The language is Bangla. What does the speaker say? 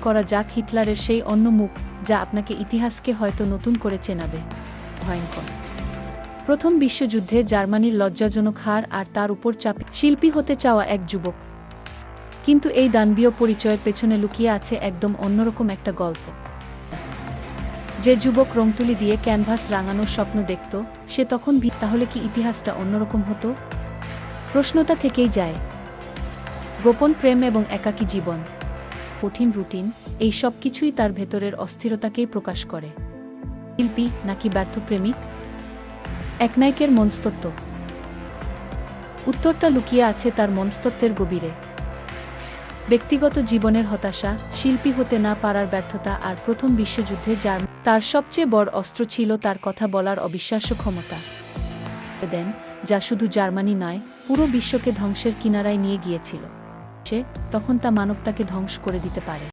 করা যাক হিটলারের সেই অন্য মুখ, যা আপনাকে ইতিহাসকে হয়তো নতুন করে চেনাবে। ভয়ঙ্কর। প্রথম বিশ্বযুদ্ধে জার্মানির লজ্জাজনক হার আর তার উপর চাপে শিল্পী হতে চাওয়া এক যুবক। কিন্তু এই দানবীয় পরিচয়ের পেছনে লুকিয়ে আছে একদম অন্যরকম একটা গল্প। যে যুবক রংতুলি দিয়ে ক্যানভাস রাঙানোর স্বপ্ন দেখত, সে তখন তাহলে কি ইতিহাসটা অন্যরকম হতো? প্রশ্নটা থেকেই যায়। গোপন প্রেম এবং একাকী জীবন, কঠিন রুটিন, এই সব কিছুই তার ভেতরের অস্থিরতাকেই প্রকাশ করে। শিল্পী নাকি ব্যর্থ প্রেমিক? একনায়কের মনস্তত্ত্ব। উত্তরটা লুকিয়ে আছে তার মনস্তত্ত্বের গভীরে। ব্যক্তিগত জীবনের হতাশা, শিল্পী হতে না পারার ব্যর্থতা, আর প্রথম বিশ্বযুদ্ধে তার সবচেয়ে বড় অস্ত্র ছিল তার কথা বলার অবিশ্বাস্য ক্ষমতা। দেন, যা শুধু জার্মানি নয়, পুরো বিশ্বকে ধ্বংসের কিনারায় নিয়ে গিয়েছিল। তখন তা মানবতাকে ধ্বংস করে দিতে পারে।